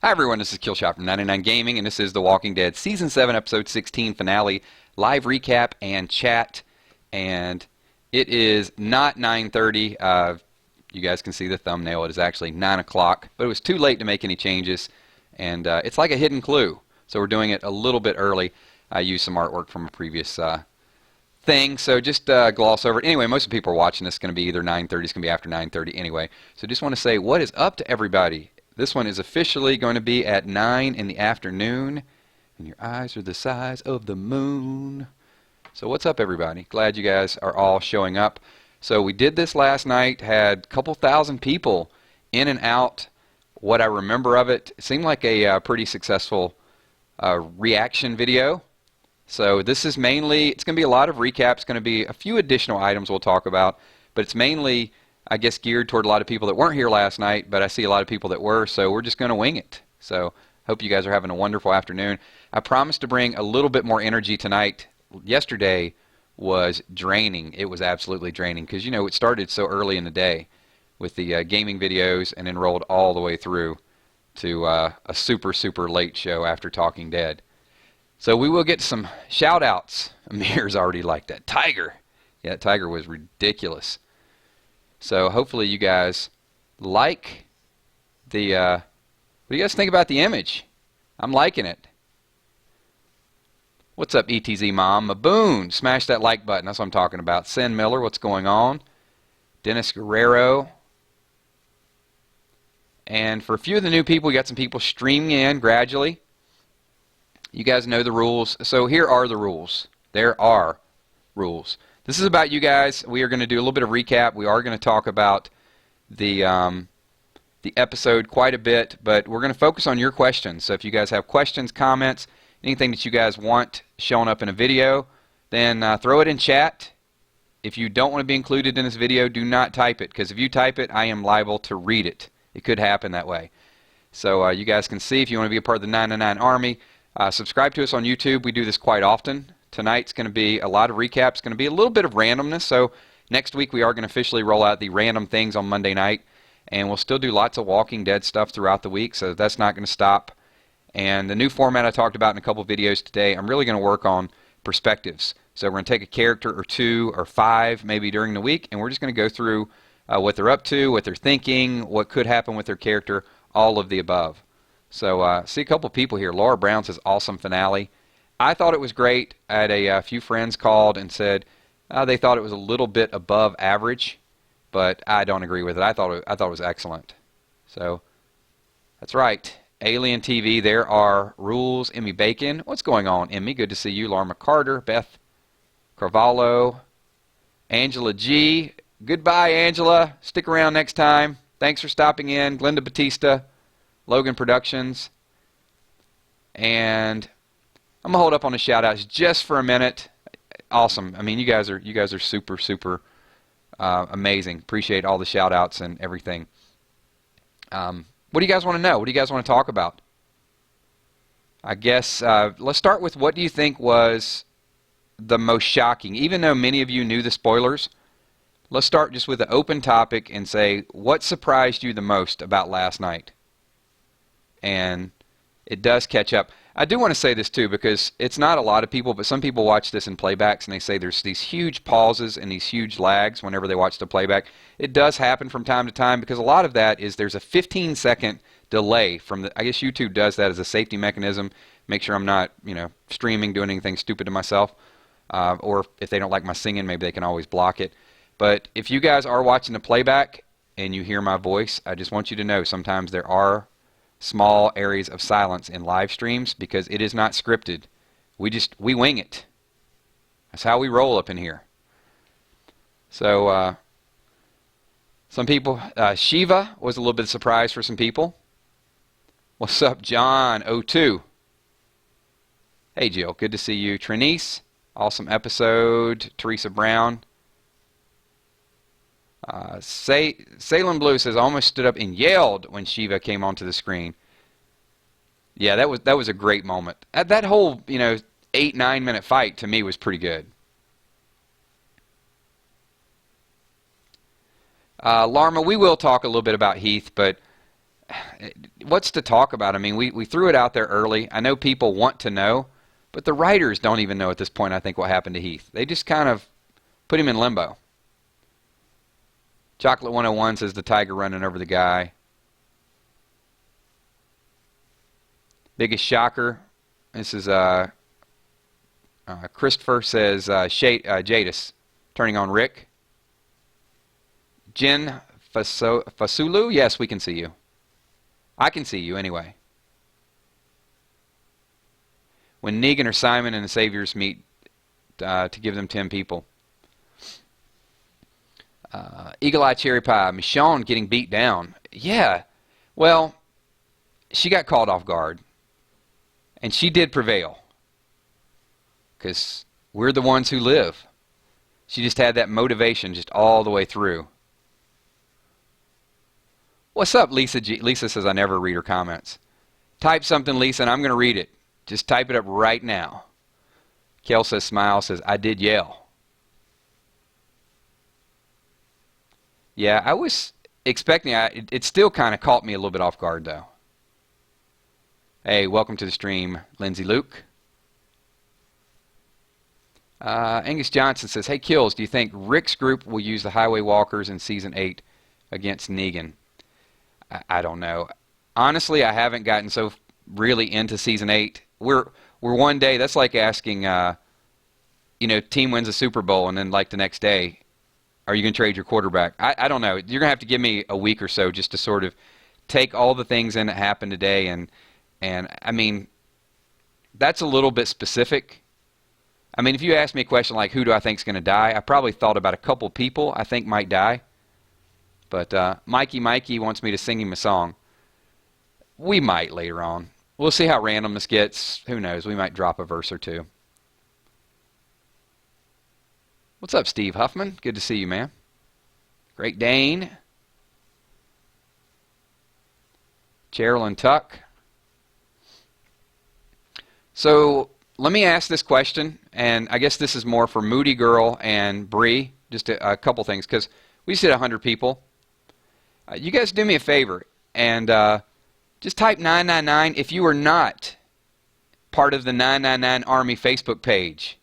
Hi everyone, this is Killshot from 99 Gaming, and this is The Walking Dead Season 7, Episode 16 finale, live recap and chat, and it is not 9:30. You guys can see the thumbnail. It is actually 9 o'clock, but it was too late to make any changes, and it's like a hidden clue, so we're doing it a little bit early. I used some artwork from a previous thing, so just gloss over it. Anyway, most of the people are watching this. It's going to be either 9:30, it's going to be after 9:30 anyway, so just want to say what is up to everybody. This one is officially going to be at 9 in the afternoon, and your eyes are the size of the moon. So what's up, everybody? Glad you guys are all showing up. So we did this last night, had a couple thousand people in and out. What I remember of it, it seemed like a pretty successful reaction video. So this is mainly, it's going to be a lot of recaps, going to be a few additional items we'll talk about, but it's mainly, I guess, geared toward a lot of people that weren't here last night, but I see a lot of people that were, so we're just going to wing it. So hope you guys are having a wonderful afternoon. I promised to bring a little bit more energy tonight. Yesterday was draining. It was absolutely draining because, you know, it started so early in the day with the gaming videos and then rolled all the way through to a super, super late show after Talking Dead. So we will get some shout-outs. Amir's already like that. Tiger. Yeah, that tiger was ridiculous. So hopefully you guys like the, what do you guys think about the image? I'm liking it. What's up, ETZ Mom? Maboon, smash that like button. That's what I'm talking about. Sen Miller, what's going on? Dennis Guerrero. And for a few of the new people, we got some people streaming in gradually. You guys know the rules. So here are the rules. There are rules. This is about you guys. We are going to do a little bit of recap. We are going to talk about the episode quite a bit, but we're going to focus on your questions. So if you guys have questions, comments, anything that you guys want showing up in a video, then throw it in chat. If you don't want to be included in this video, do not type it, because if you type it, I am liable to read it. It could happen that way. So you guys can see if you want to be a part of the 999 Army. Subscribe to us on YouTube. We do this quite often. Tonight's going to be a lot of recaps, going to be a little bit of randomness. So next week we are going to officially roll out the random things on Monday night, and we'll still do lots of Walking Dead stuff throughout the week, so that's not going to stop. And the new format I talked about in a couple videos today, I'm really going to work on perspectives. So we're going to take a character or two or five maybe during the week, and we're just going to go through what they're up to, what they're thinking, what could happen with their character, all of the above. So see a couple people here. Laura Brown says, awesome finale. I thought it was great. I had a few friends called and said they thought it was a little bit above average, but I don't agree with it. I thought it was excellent. So that's right. Alien TV, there are rules. Emmy Bacon, what's going on, Emmy? Good to see you. Laura McCarter, Beth Carvalho, Angela G. Goodbye, Angela. Stick around next time. Thanks for stopping in. Glenda Batista, Logan Productions, and I'm gonna hold up on the shout-outs just for a minute. Awesome. I mean, you guys are super, super amazing. Appreciate all the shout-outs and everything. What do you guys want to know? What do you guys want to talk about? I guess let's start with what do you think was the most shocking? Even though many of you knew the spoilers, let's start just with an open topic and say what surprised you the most about last night. And it does catch up. I do want to say this too, because it's not a lot of people, but some people watch this in playbacks and they say there's these huge pauses and these huge lags whenever they watch the playback. It does happen from time to time, because a lot of that is there's a 15-second delay from the, I guess YouTube does that as a safety mechanism, make sure I'm not, you know, streaming, doing anything stupid to myself, or if they don't like my singing, maybe they can always block it. But if you guys are watching the playback and you hear my voice, I just want you to know sometimes there are small areas of silence in live streams, because it is not scripted. We wing it. That's how we roll up in here. So some people, Shiva was a little bit of a surprise for some people. What's up, John 02? Hey, Jill, good to see you. Trinice, awesome episode. Teresa Brown. Salem Blue says, I almost stood up and yelled when Shiva came onto the screen. Yeah, that was a great moment. That whole, 8-9 minute fight to me was pretty good. Larma, we will talk a little bit about Heath, but what's to talk about? I mean, we threw it out there early. I know people want to know, but the writers don't even know at this point, I think, what happened to Heath. They just kind of put him in limbo. Chocolate 101 says the tiger running over the guy. Biggest shocker. This is Christopher says Jadis turning on Rick. Jen Fasulu, yes, we can see you. I can see you anyway. When Negan or Simon and the Saviors meet to give them 10 people. Eagle Eye Cherry Pie. Michonne getting beat down. Yeah. Well, she got caught off guard. And she did prevail. Because we're the ones who live. She just had that motivation just all the way through. What's up, Lisa G? Lisa says I never read her comments. Type something, Lisa, and I'm going to read it. Just type it up right now. Kel says, smile, says, I did yell. Yeah, I was expecting, it still kind of caught me a little bit off guard, though. Hey, welcome to the stream, Lindsay Luke. Angus Johnson says, hey, Kills, do you think Rick's group will use the Highway Walkers in Season 8 against Negan? I don't know. Honestly, I haven't gotten so really into Season 8. We're one day, that's like asking, team wins a Super Bowl, and then like the next day, are you going to trade your quarterback? I don't know. You're going to have to give me a week or so just to sort of take all the things in that happened today, and I mean, that's a little bit specific. I mean, if you ask me a question like, who do I think is going to die, I probably thought about a couple people I think might die. But Mikey wants me to sing him a song. We might later on. We'll see how random this gets. Who knows? We might drop a verse or two. What's up, Steve Huffman? Good to see you, man. Great Dane. Cheryl Tuck. So let me ask this question, and I guess this is more for Moody Girl and Bree. Just a couple things, because we just hit 100 people. You guys do me a favor, and just type 999 if you are not part of the 999 Army Facebook page.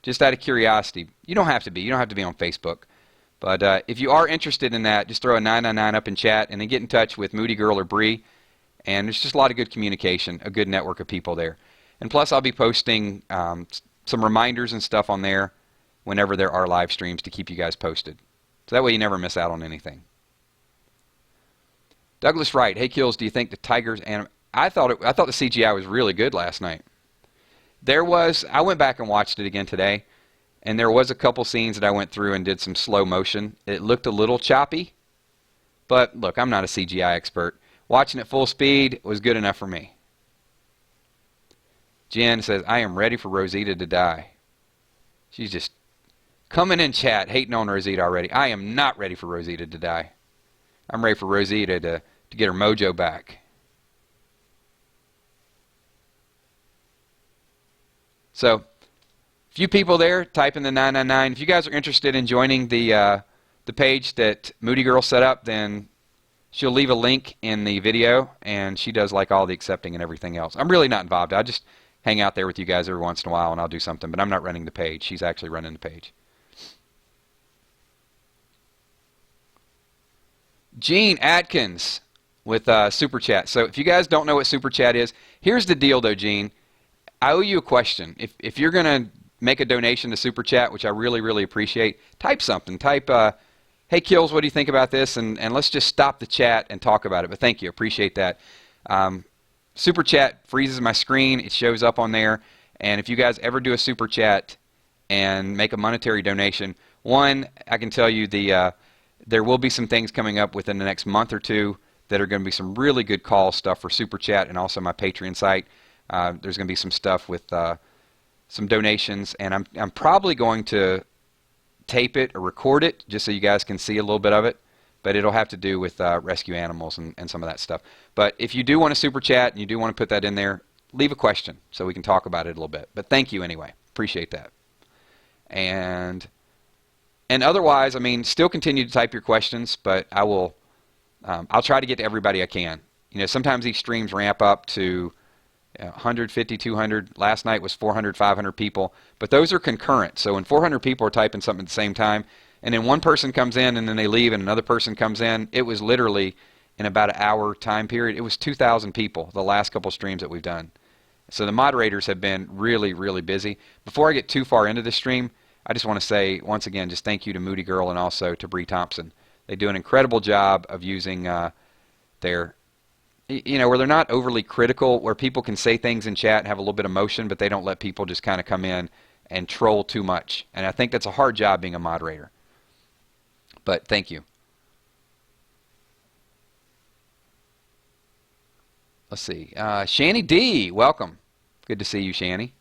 Just out of curiosity. You don't have to be. You don't have to be on Facebook. But if you are interested in that, just throw a 999 up in chat, and then get in touch with Moody Girl or Bree. And there's just a lot of good communication, a good network of people there. And plus, I'll be posting some reminders and stuff on there whenever there are live streams to keep you guys posted. So that way you never miss out on anything. Douglas Wright, hey Kills, do you think the Tigers I thought the CGI was really good last night. I went back and watched it again today, and there was a couple scenes that I went through and did some slow motion. It looked a little choppy, but look, I'm not a CGI expert. Watching it full speed was good enough for me. Jen says, I am ready for Rosita to die. She's just coming in chat, hating on Rosita already. I am not ready for Rosita to die. I'm ready for Rosita to get her mojo back. So, few people there, type in the 999. If you guys are interested in joining the page that Moody Girl set up, then she'll leave a link in the video, and she does like all the accepting and everything else. I'm really not involved. I just hang out there with you guys every once in a while, and I'll do something, but I'm not running the page. She's actually running the page. Gene Atkins with Super Chat. So if you guys don't know what Super Chat is, here's the deal, though, Gene. I owe you a question. If you're going to make a donation to Super Chat, which I really, really appreciate, type something. Type, hey, Kills, what do you think about this? And let's just stop the chat and talk about it. But thank you. Appreciate that. Super Chat freezes my screen. It shows up on there. And if you guys ever do a Super Chat and make a monetary donation, one, I can tell you there will be some things coming up within the next month or two that are going to be some really good call stuff for Super Chat and also my Patreon site. There's going to be some stuff with some donations, and I'm probably going to tape it or record it just so you guys can see a little bit of it, but it'll have to do with rescue animals and some of that stuff. But if you do want to Super Chat and you do want to put that in there, leave a question so we can talk about it a little bit. But thank you anyway. Appreciate that. And otherwise, I mean, still continue to type your questions, but I'll try to get to everybody I can. You know, sometimes these streams ramp up to 150, 200. Last night was 400, 500 people. But those are concurrent. So when 400 people are typing something at the same time, and then one person comes in and then they leave and another person comes in, it was literally in about an hour time period. It was 2,000 people the last couple streams that we've done. So the moderators have been really, really busy. Before I get too far into the stream, I just want to say, once again, just thank you to Moody Girl and also to Bree Thompson. They do an incredible job of using their, you know, where they're not overly critical, where people can say things in chat and have a little bit of emotion, but they don't let people just kind of come in and troll too much. And I think that's a hard job being a moderator. But thank you. Let's see. Shanny D, welcome. Good to see you, Shanny.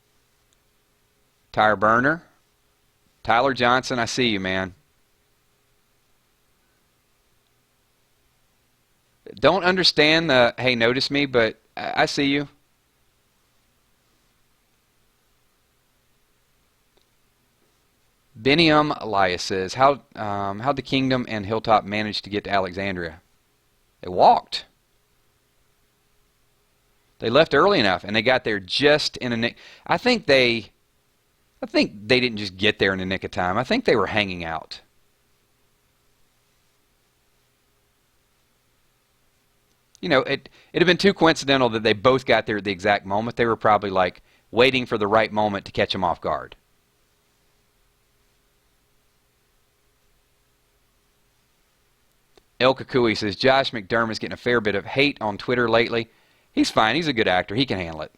Tire Burner. Tyler Johnson, I see you, man. Don't understand the, hey, notice me, but I see you. Benium Elias says, how'd the Kingdom and Hilltop manage to get to Alexandria? They walked. They left early enough, and they got there just in a nick. I think they didn't just get there in the nick of time. I think they were hanging out. You know, it'd have been too coincidental that they both got there at the exact moment. They were probably like waiting for the right moment to catch them off guard. El Kakui says, Josh McDermott's getting a fair bit of hate on Twitter lately. He's fine. He's a good actor. He can handle it.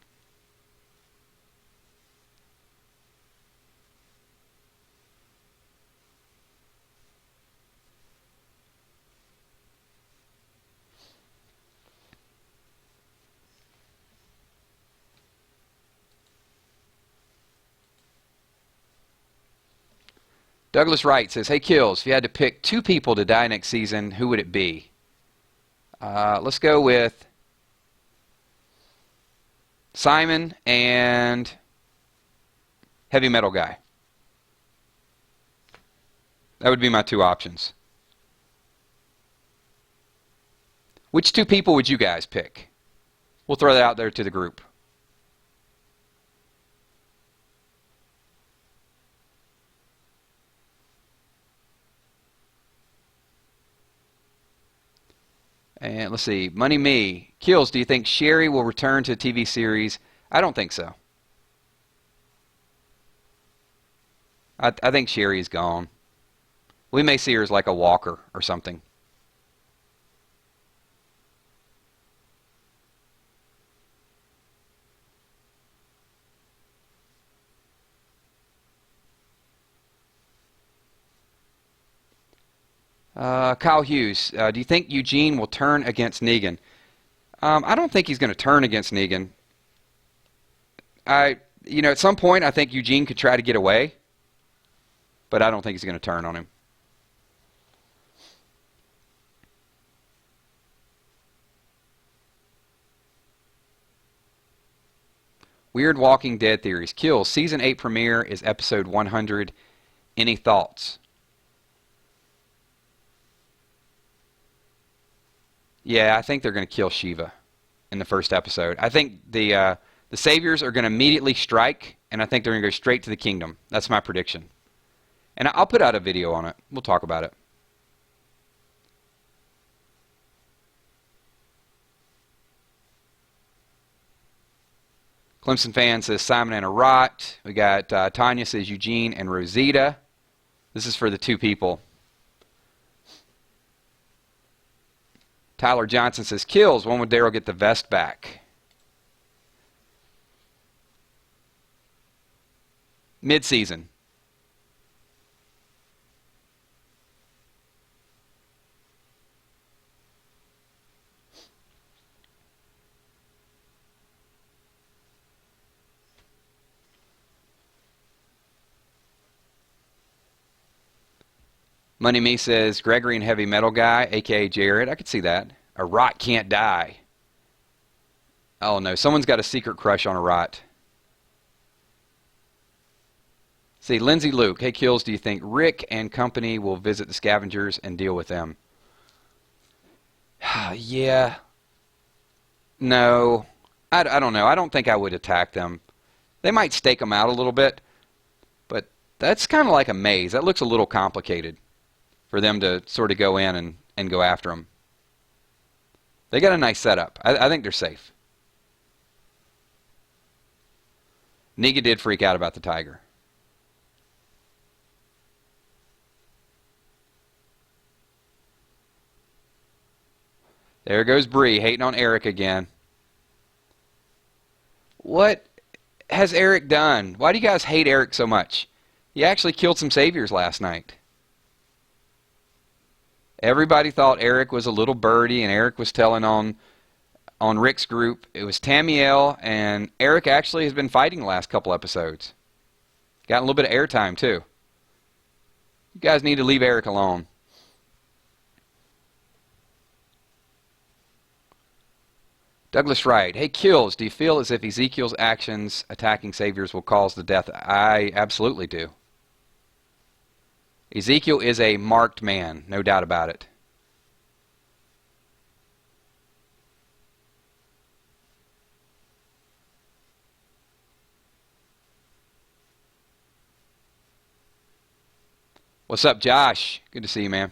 Douglas Wright says, hey, Kills, if you had to pick 2 people to die next season, who would it be? Let's go with Simon and Heavy Metal Guy. That would be my 2 options. Which 2 people would you guys pick? We'll throw that out there to the group. And let's see, Money Me. Kills, do you think Sherry will return to a TV series? I don't think so. I think Sherry is gone. We may see her as like a walker or something. Kyle Hughes, do you think Eugene will turn against Negan? I don't think he's going to turn against Negan. You know, at some point I think Eugene could try to get away, but I don't think he's going to turn on him. Weird Walking Dead theories. Kills. Season 8 premiere is episode 100. Any thoughts? Yeah, I think they're going to kill Shiva in the first episode. I think the Saviors are going to immediately strike, and I think they're going to go straight to the Kingdom. That's my prediction. And I'll put out a video on it. We'll talk about it. Clemson fan says Simon and a Rot. We got Tanya says Eugene and Rosita. This is for the 2 people. Tyler Johnson says, Kills, when would Daryl get the vest back? Mid-season. Money Me says, Gregory and Heavy Metal Guy, a.k.a. Jared. I could see that. A Rot can't die. Oh, no. Someone's got a secret crush on a Rot. See, Lindsay Luke. Hey, Kills, do you think Rick and company will visit the scavengers and deal with them? Yeah. No, I don't know. I don't think I would attack them. They might stake them out a little bit, but that's kind of like a maze. That looks a little complicated for them to sort of go in and go after them. They got a nice setup. I think they're safe. Negan did freak out about the tiger. There goes Bree, hating on Eric again. What has Eric done? Why do you guys hate Eric so much? He actually killed some saviors last night. Everybody thought Eric was a little birdie, and Eric was telling on Rick's group. It was Tamiel, and Eric actually has been fighting the last couple episodes. Got a little bit of airtime, too. You guys need to leave Eric alone. Douglas Wright. Hey, Kills, do you feel as if Ezekiel's actions attacking saviors will cause the death? I absolutely do. Ezekiel is a marked man, no doubt about it. What's up, Josh? Good to see you, man.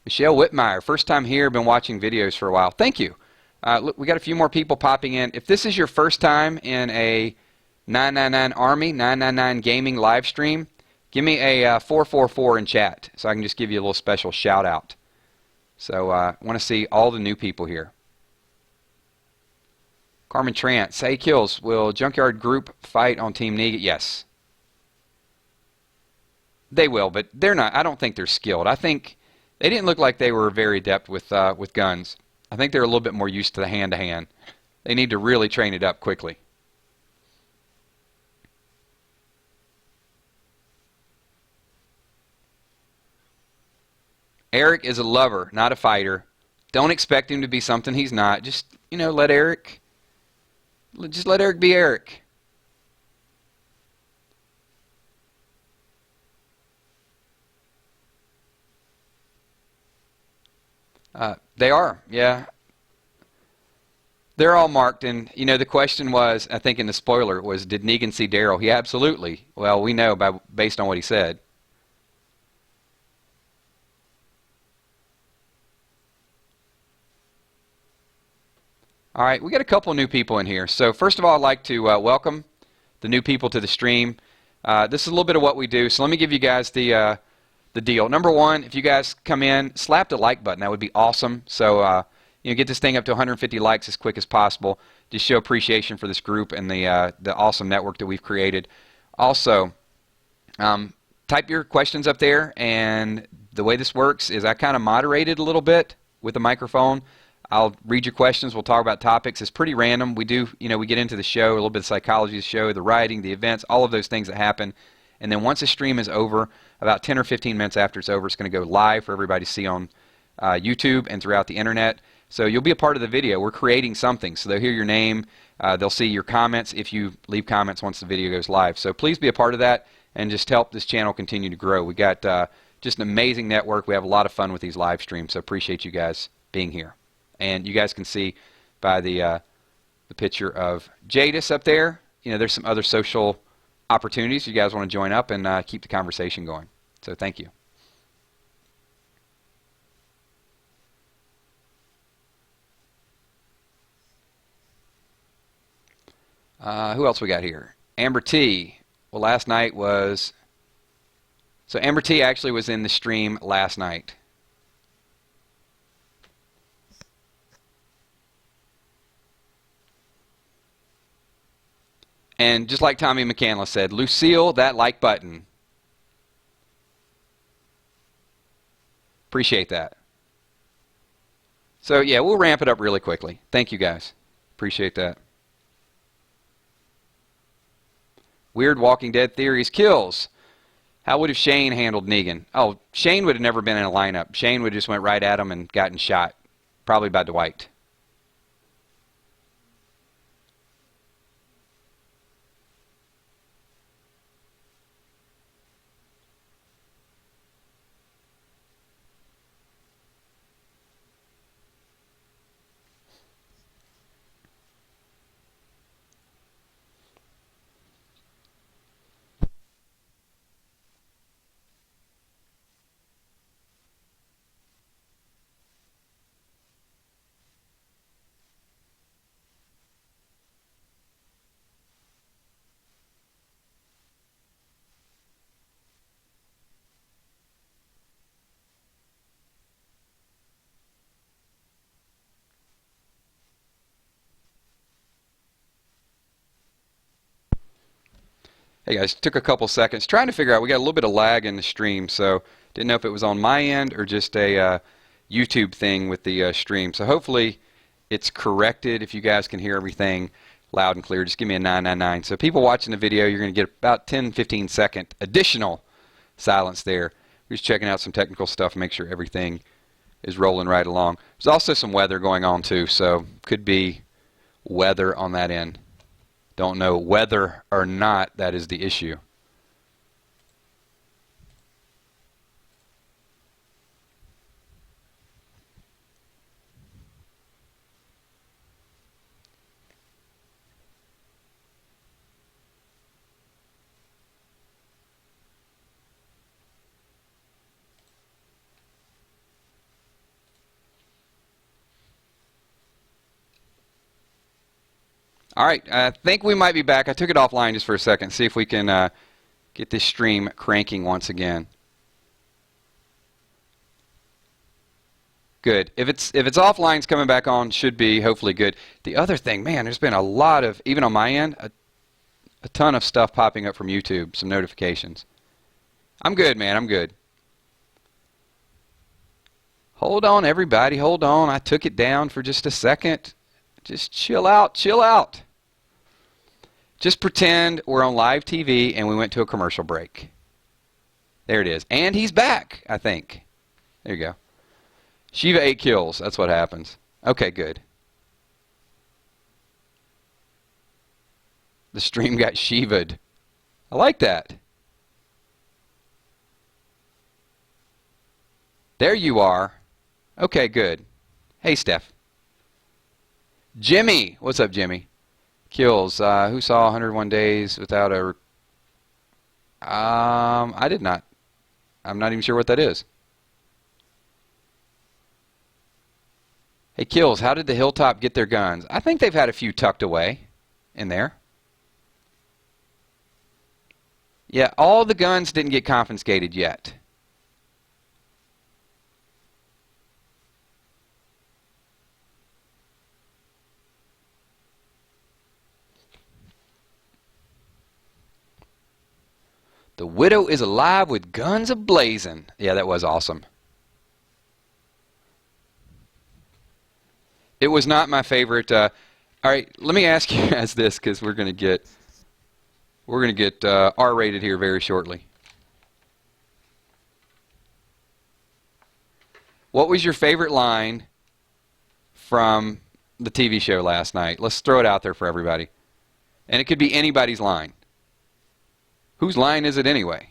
Michelle Whitmire, first time here, been watching videos for a while. Thank you. Look, we got a few more people popping in. If this is your first time in a 999 Army, 999 Gaming live stream, give me a 444 in chat so I can just give you a little special shout out. So I want to see all the new people here. Carmen Trance, hey Kills, will Junkyard Group fight on Team Negan? Yes. They will, but they're not. I don't think they're skilled. I think they didn't look like they were very adept with guns. I think they're a little bit more used to the hand-to-hand. They need to really train it up quickly. Eric is a lover, not a fighter. Don't expect him to be something he's not. Just, let Eric be Eric. They are, yeah. They're all marked, and the question was, I think in the spoiler, was did Negan see Daryl? He absolutely. Well, we know based on what he said. All right, we got a couple of new people in here. So first of all, I'd like to welcome the new people to the stream. This is a little bit of what we do. So let me give you guys the deal. Number one, if you guys come in, slap the like button. That would be awesome. So get this thing up to 150 likes as quick as possible. Just show appreciation for this group and the awesome network that we've created. Also, type your questions up there, and the way this works is I kind of moderate it a little bit with the microphone. I'll read your questions. We'll talk about topics. It's pretty random. We do, we get into the show, a little bit of psychology of the show, the writing, the events, all of those things that happen. And then once the stream is over, about 10 or 15 minutes after it's over, it's going to go live for everybody to see on YouTube and throughout the internet. So you'll be a part of the video. We're creating something. So they'll hear your name. They'll see your comments if you leave comments once the video goes live. So please be a part of that and just help this channel continue to grow. We got just an amazing network. We have a lot of fun with these live streams. So appreciate you guys being here. And you guys can see by the picture of Jadis up there, there's some other social opportunities. You guys want to join up and keep the conversation going. So thank you. Who else we got here? Amber T. Well, last night was... So Amber T actually was in the stream last night. And just like Tommy McCandless said, Lucille, that like button. Appreciate that. So yeah, we'll ramp it up really quickly. Thank you guys. Appreciate that. Weird Walking Dead theories. Kills. How would have Shane handled Negan? Oh, Shane would have never been in a lineup. Shane would have just went right at him and gotten shot. Probably by Dwight. Hey guys, took a couple seconds trying to figure out. We got a little bit of lag in the stream, so didn't know if it was on my end or just a YouTube thing with the stream. So hopefully it's corrected. If you guys can hear everything loud and clear, just give me a 999. So people watching the video, you're going to get about 10-15 second additional silence there. We're just checking out some technical stuff, make sure everything is rolling right along. There's also some weather going on too, so could be weather on that end. Don't know whether or not that is the issue. All right, I think we might be back. I took it offline just for a second, see if we can get this stream cranking once again. Good. If it's offline, it's coming back on, should be hopefully good. The other thing, man, there's been a lot of, even on my end, a ton of stuff popping up from YouTube, some notifications. I'm good, man, I'm good. Hold on, everybody, hold on. I took it down for just a second. Just chill out, chill out. Just pretend we're on live TV and we went to a commercial break. There it is. And he's back, I think. There you go. Shiva 8 kills. That's what happens. Okay, good. The stream got Shiva'd. I like that. There you are. Okay, good. Hey, Steph. Jimmy. What's up, Jimmy? Kills. Who saw 101 days without a... I did not. I'm not even sure what that is. Hey, Kills, how did the Hilltop get their guns? I think they've had a few tucked away in there. Yeah, all the guns didn't get confiscated yet. The widow is alive with guns a-blazing. Yeah, that was awesome. It was not my favorite. All right, let me ask you guys this, because we're gonna get R-rated here very shortly. What was your favorite line from the TV show last night? Let's throw it out there for everybody, and it could be anybody's line. Whose line is it anyway?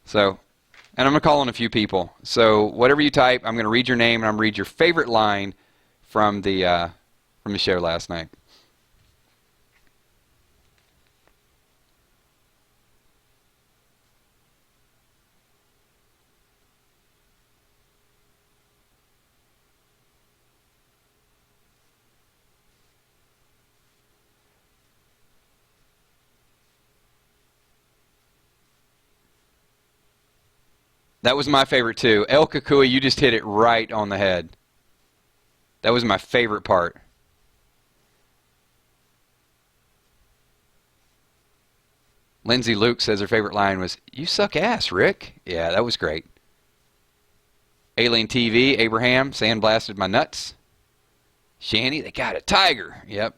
So, and I'm going to call on a few people. So whatever you type, I'm going to read your name and I'm going to read your favorite line from the show last night. That was my favorite too. El Kukui, you just hit it right on the head. That was my favorite part. Lindsay Luke says her favorite line was, "You suck ass, Rick." Yeah, that was great. Alien TV, Abraham, sandblasted my nuts. Shanny, they got a tiger. Yep.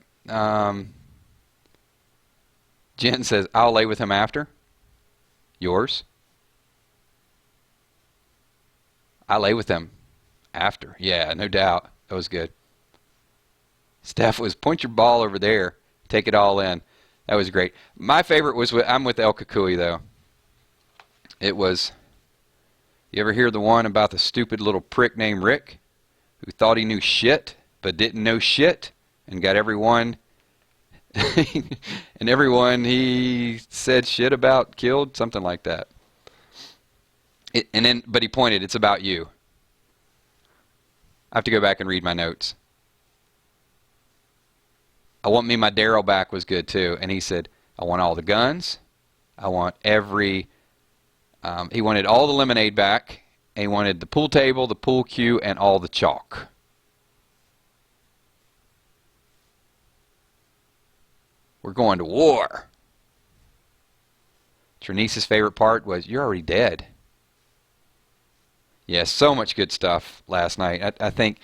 Jen says, "I'll lay with him after." Yours? I lay with him after. Yeah, no doubt. That was good. Steph was, "Point your ball over there. Take it all in." That was great. My favorite was, I'm with El Kukui, though. It was, you ever hear the one about the stupid little prick named Rick who thought he knew shit but didn't know shit and got everyone and everyone he said shit about killed? Something like that. But he pointed, "It's about you." I have to go back and read my notes. "I want me my Daryl back" was good too. And he said, "I want all the guns. I want every He wanted all the lemonade back. And he wanted the pool table, the pool cue, and all the chalk. We're going to war. Trinice's favorite part was, you're already dead. Yeah, so much good stuff last night. I think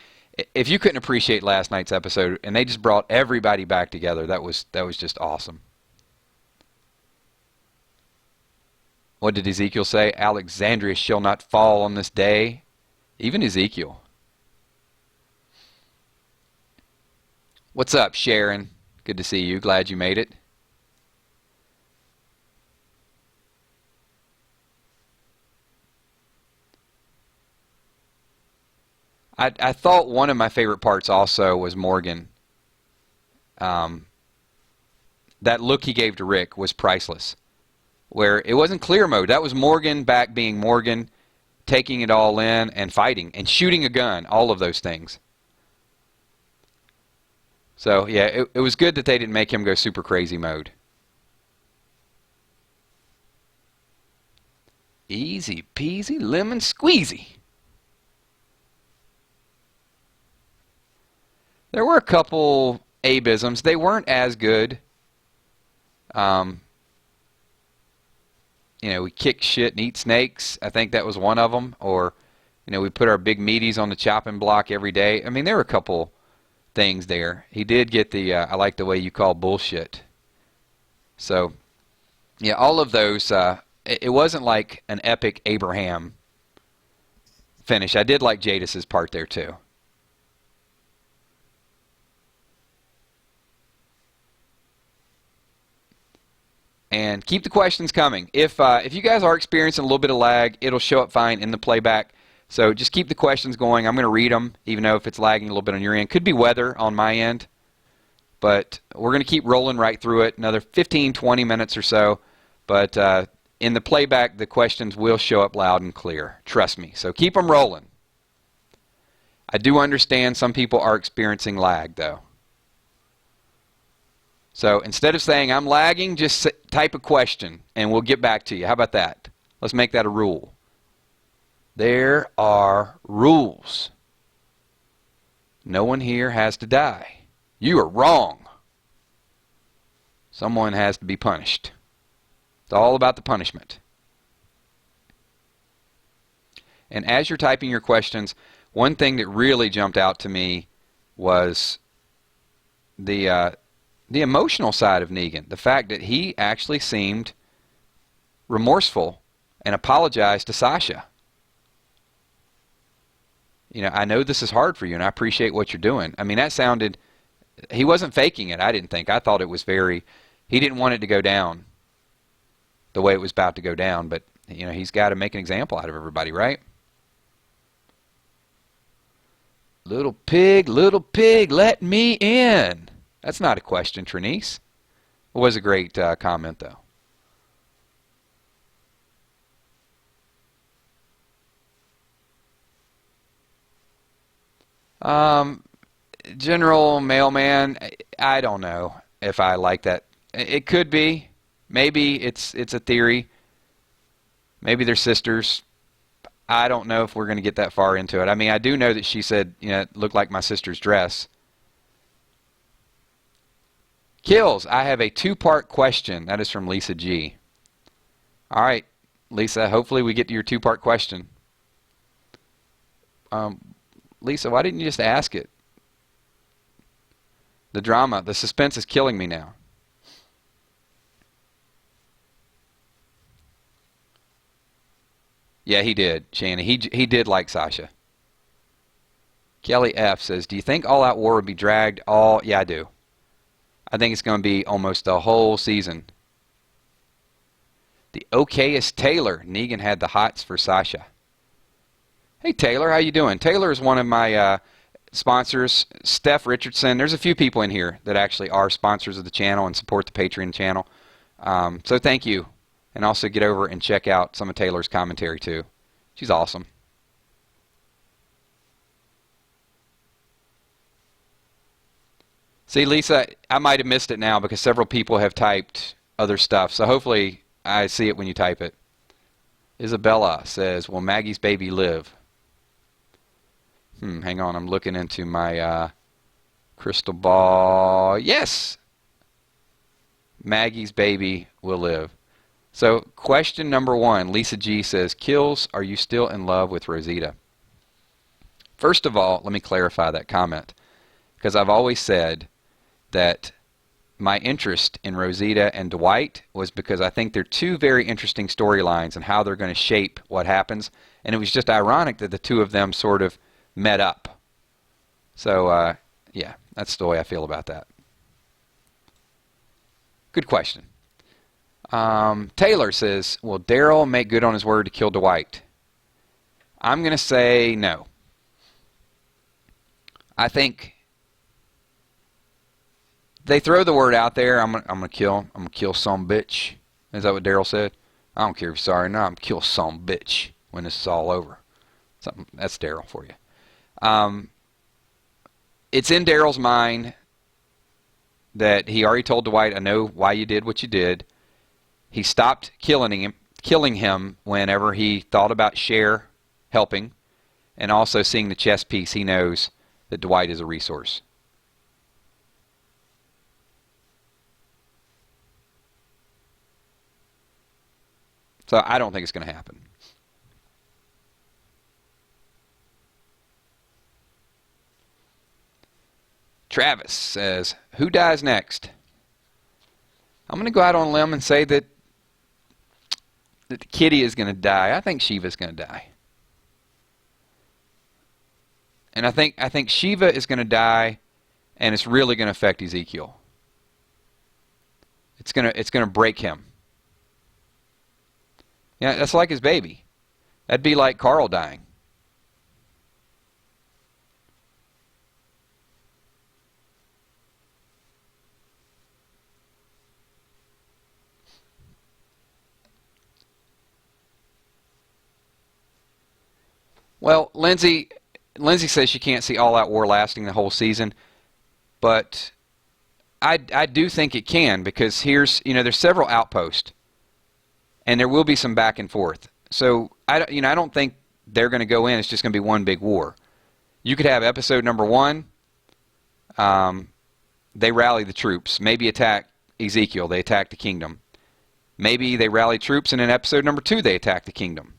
if you couldn't appreciate last night's episode, and they just brought everybody back together, that was just awesome. What did Ezekiel say? Alexandria shall not fall on this day. Even Ezekiel. What's up, Sharon? Good to see you. Glad you made it. I thought one of my favorite parts also was Morgan. That look he gave to Rick was priceless. Where it wasn't clear mode. That was Morgan back being Morgan, taking it all in and fighting and shooting a gun. All of those things. So, yeah, it was good that they didn't make him go super crazy mode. Easy peasy lemon squeezy. There were a couple abisms. They weren't as good. We kick shit and eat snakes. I think that was one of them. Or, we put our big meaties on the chopping block every day. I mean, there were a couple things there. He did get the, I like the way you call bullshit. So, yeah, all of those, it wasn't like an epic Abraham finish. I did like Jadis's part there, too. And keep the questions coming. If you guys are experiencing a little bit of lag, it'll show up fine in the playback. So just keep the questions going. I'm going to read them, even though if it's lagging a little bit on your end. Could be weather on my end. But we're going to keep rolling right through it. Another 15, 20 minutes or so. But in the playback, the questions will show up loud and clear. Trust me. So keep them rolling. I do understand some people are experiencing lag, though. So instead of saying, I'm lagging, just type a question, and we'll get back to you. How about that? Let's make that a rule. There are rules. No one here has to die. You are wrong. Someone has to be punished. It's all about the punishment. And as you're typing your questions, one thing that really jumped out to me was the emotional side of Negan. The fact that he actually seemed remorseful and apologized to Sasha. I know this is hard for you, and I appreciate what you're doing. I mean, that sounded, he wasn't faking it, I didn't think. I thought it was he didn't want it to go down the way it was about to go down, but, he's got to make an example out of everybody, right? Little pig, let me in. That's not a question, Trinice. It was a great comment, though. General mailman, I don't know if I like that. It could be. Maybe it's a theory. Maybe they're sisters. I don't know if we're going to get that far into it. I mean, I do know that she said, it looked like my sister's dress. Kills, I have a two-part question. That is from Lisa G. All right, Lisa, hopefully we get to your two-part question. Lisa, why didn't you just ask it? The drama, the suspense is killing me now. Yeah, he did, Shannon. He did like Sasha. Kelly F. says, do you think All Out War would be dragged all... Yeah, I do. I think it's going to be almost a whole season. The okayest Taylor. Negan had the hots for Sasha. Hey, Taylor, how you doing? Taylor is one of my sponsors. Steph Richardson. There's a few people in here that actually are sponsors of the channel and support the Patreon channel. So thank you. And also get over and check out some of Taylor's commentary, too. She's awesome. See, Lisa, I might have missed it now because several people have typed other stuff. So hopefully I see it when you type it. Isabella says, will Maggie's baby live? Hang on, I'm looking into my crystal ball. Yes! Maggie's baby will live. So, question number 1, Lisa G says, Kills, are you still in love with Rosita? First of all, let me clarify that comment, because I've always said that my interest in Rosita and Dwight was because I think they're two very interesting storylines and how they're going to shape what happens, and it was just ironic that the two of them sort of met up. So, yeah, that's the way I feel about that. Good question. Taylor says, will Daryl make good on his word to kill Dwight? I'm going to say no. I think they throw the word out there, I'm gonna kill some bitch. Is that what Daryl said? I don't care if you're sorry or not, I'm gonna kill some bitch when this is all over. That's Daryl for you. It's in Daryl's mind that he already told Dwight, I know why you did what you did. He stopped killing him whenever he thought about Cher helping, and also seeing the chess piece, he knows that Dwight is a resource. So I don't think it's going to happen. Travis says, who dies next? I'm going to go out on a limb and say that Kitty is going to die. I think Shiva's going to die. And I think Shiva is going to die, and it's really going to affect Ezekiel. It's going to break him. Yeah, that's like his baby. That'd be like Carl dying. Well, Lindsay says she can't see All Out War lasting the whole season, but I do think it can, because there's several outposts, and there will be some back and forth. So I don't think they're going to go in. It's just going to be one big war. You could have episode number 1. They rally the troops, maybe attack Ezekiel. They attack the kingdom. Maybe they rally troops, and in episode number 2 they attack the kingdom.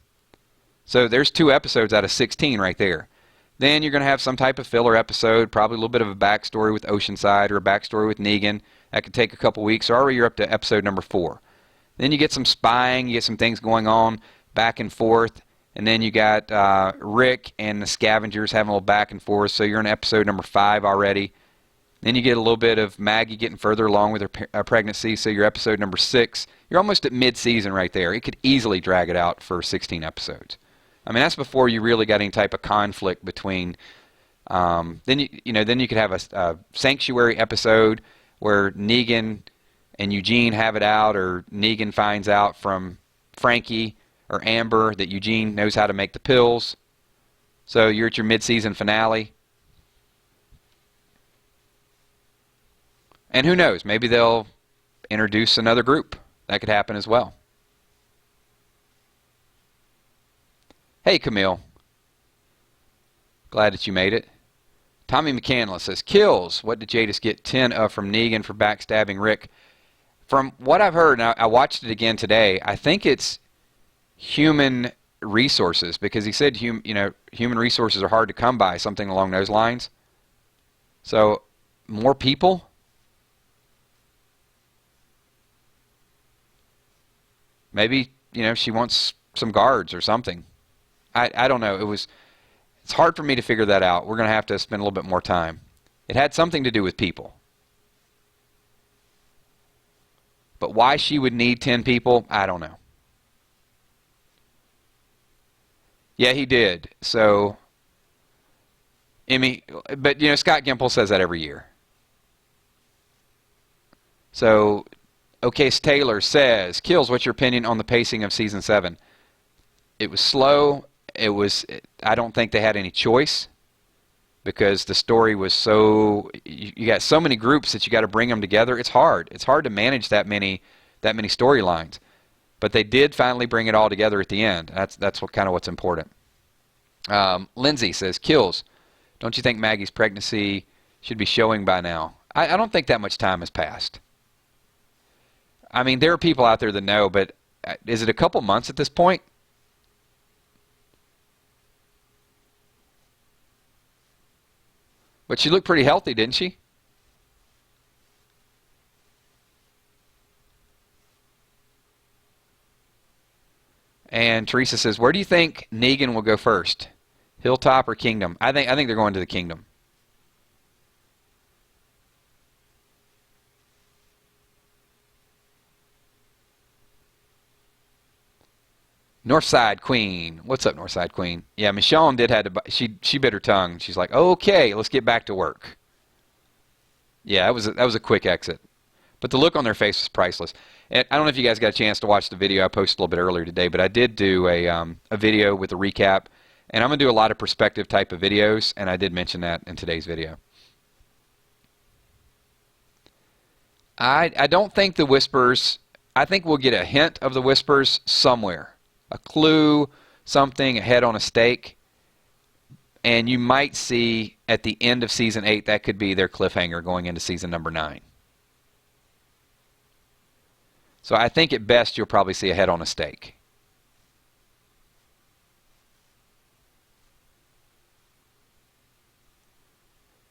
So there's 2 episodes out of 16 right there. Then you're going to have some type of filler episode, probably a little bit of a backstory with Oceanside or a backstory with Negan. That could take a couple weeks, or you're up to episode number 4. Then you get some spying, you get some things going on back and forth, and then you got Rick and the scavengers having a little back and forth, so you're in episode number 5 already. Then you get a little bit of Maggie getting further along with her pregnancy, so you're episode number 6. You're almost at mid-season right there. It could easily drag it out for 16 episodes. I mean, that's before you really got any type of conflict between. Then you could have a sanctuary episode where Negan and Eugene have it out, or Negan finds out from Frankie or Amber that Eugene knows how to make the pills. So you're at your mid-season finale. And who knows? Maybe they'll introduce another group. That could happen as well. Hey, Camille. Glad that you made it. Tommy McCandless says, Kills. What did Jadis get 10 of from Negan for backstabbing Rick? From what I've heard, and I watched it again today, I think it's human resources, because he said human resources are hard to come by, something along those lines. So, more people? Maybe, she wants some guards or something. I don't know. It's hard for me to figure that out. We're going to have to spend a little bit more time. It had something to do with people. But why she would need 10 people, I don't know. Yeah, he did. So, but Scott Gimple says that every year. So, O'Case Taylor says, Kills, what's your opinion on the pacing of season 7? It was slow. I don't think they had any choice, because the story was you got so many groups that you got to bring them together. It's hard. It's hard to manage that many storylines. But they did finally bring it all together at the end. That's what kind of what's important. Lindsay says, Kills, don't you think Maggie's pregnancy should be showing by now? I don't think that much time has passed. I mean, there are people out there that know, but is it a couple months at this point? But she looked pretty healthy, didn't she? And Teresa says, where do you think Negan will go first? Hilltop or Kingdom? I think they're going to the Kingdom. Northside Queen. What's up, Northside Queen? Yeah, Michonne did have to. She bit her tongue. She's like, okay, let's get back to work. Yeah, that was a quick exit. But the look on their face was priceless. And I don't know if you guys got a chance to watch the video I posted a little bit earlier today, but I did do a video with a recap. And I'm going to do a lot of perspective type of videos, and I did mention that in today's video. I don't think the Whispers, I think we'll get a hint of the Whispers somewhere. A clue, something, a head on a stake. And you might see at the end of Season 8, that could be their cliffhanger going into Season number 9. So I think at best you'll probably see a head on a stake.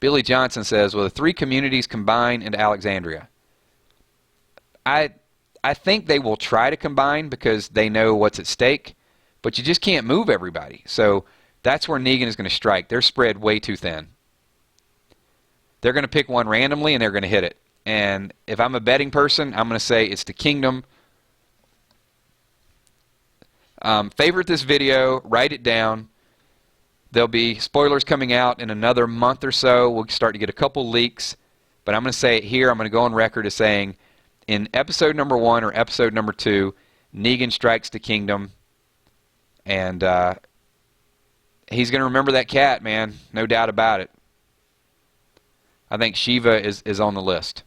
Billy Johnson says, will the 3 communities combine into Alexandria? I think they will try to combine because they know what's at stake, but you just can't move everybody. So that's where Negan is going to strike. They're spread way too thin. They're going to pick one randomly and they're going to hit it. And if I'm a betting person, I'm going to say it's the Kingdom. Favorite this video, write it down. There'll be spoilers coming out in another month or so. We'll start to get a couple leaks. But I'm going to say it here. I'm going to go on record as saying in episode number 1 or episode number 2, Negan strikes the Kingdom. And he's going to remember that cat, man. No doubt about it. I think Shiva is on the list.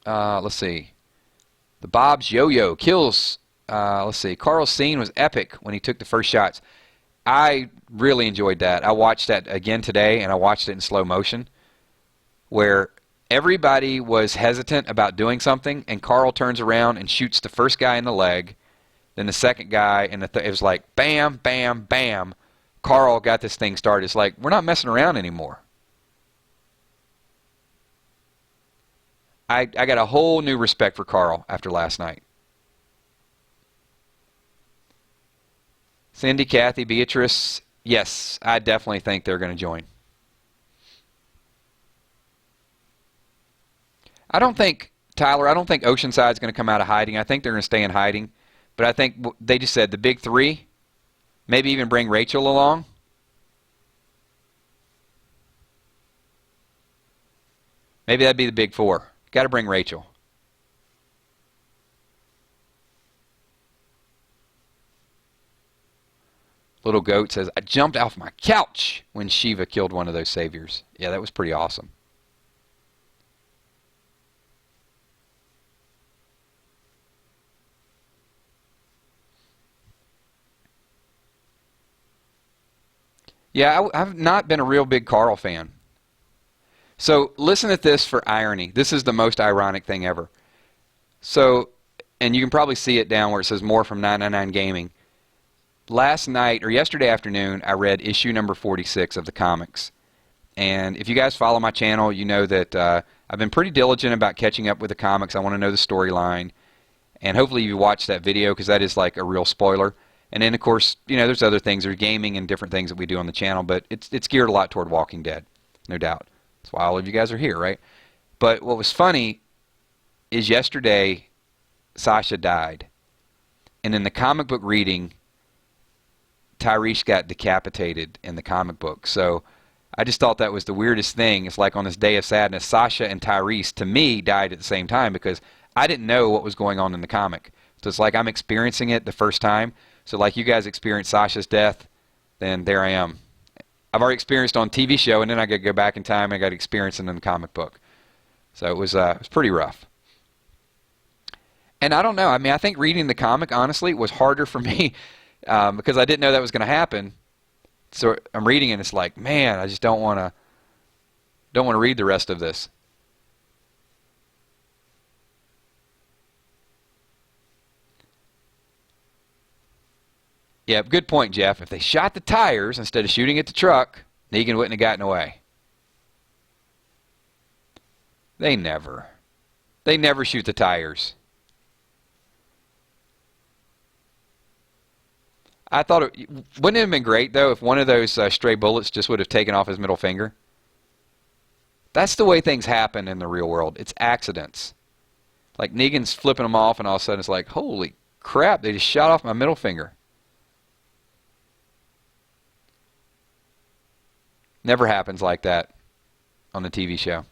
Let's see. The Bob's Yo-Yo kills. Let's see. Carl's scene was epic when he took the first shots. I really enjoyed that. I watched that again today, and I watched it in slow motion, where everybody was hesitant about doing something, and Carl turns around and shoots the first guy in the leg, then the second guy, and it was like bam, bam, bam. Carl got this thing started. It's like, we're not messing around anymore. I got a whole new respect for Carl after last night. Cindy, Kathy, Beatrice, yes, I definitely think they're going to join. I don't think Oceanside's going to come out of hiding. I think they're going to stay in hiding. But I think they just said the big 3, maybe even bring Rachel along. Maybe that'd be the big 4. Got to bring Rachel. Little Goat says, I jumped off my couch when Shiva killed one of those saviors. Yeah, that was pretty awesome. Yeah, I've not been a real big Carl fan. So listen to this for irony. This is the most ironic thing ever. So, and you can probably see it down where it says more from 999 Gaming. Last night, or yesterday afternoon, I read issue number 46 of the comics. And if you guys follow my channel, you know that I've been pretty diligent about catching up with the comics. I want to know the storyline. And hopefully you watched that video because that is like a real spoiler. And then, of course, you know, there's other things. There's gaming and different things that we do on the channel. But it's geared a lot toward Walking Dead, no doubt. That's why all of you guys are here, right? But what was funny is yesterday, Sasha died. And in the comic book reading, Tyrese got decapitated in the comic book. So I just thought that was the weirdest thing. It's like on this day of sadness, Sasha and Tyrese, to me, died at the same time because I didn't know what was going on in the comic. So it's like I'm experiencing it the first time. So like you guys experienced Sasha's death, then there I am. I've already experienced on TV show, and then I got to go back in time and I got to experience it in the comic book. So it was pretty rough. And I don't know. I mean, I think reading the comic, honestly, was harder for me because I didn't know that was going to happen. So I'm reading it, and it's like, man, I just don't want to read the rest of this. Yeah, good point, Jeff. If they shot the tires instead of shooting at the truck, Negan wouldn't have gotten away. They never shoot the tires. I thought wouldn't it have been great, though, if one of those stray bullets just would have taken off his middle finger? That's the way things happen in the real world. It's accidents. Like Negan's flipping them off, and all of a sudden it's like, holy crap, they just shot off my middle finger. Never happens like that on the TV show.